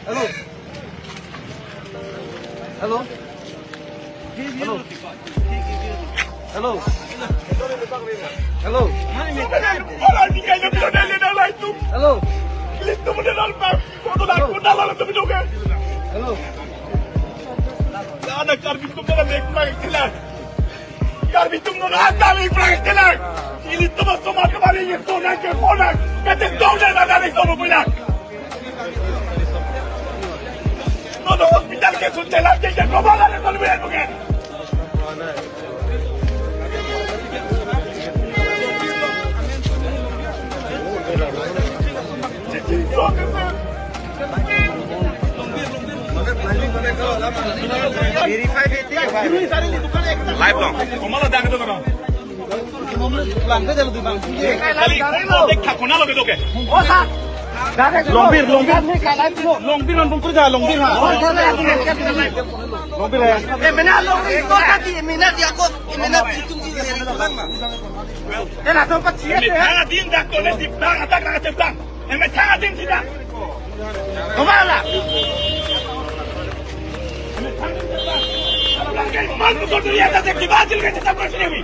Hello. Hello. Hello. Hello. Hello. Hello. Hello. Todo hospital que es un delante y ¿cómo van a resolver el mujer? Live dong. ¿Cómo lo dan que tocan? Longbir non bungkus dah longbir ha. Longbir ya. Mina longbir kau tadi mina dia kau mina hitung di sini tulang mah. Enak tempat siap ya. Jangan din dah kau nanti bang atak nak cebang. Jangan din tidak. Kemana? Kalau bang kau malu kau tu lihat ada kibajil kita tak bersih ni.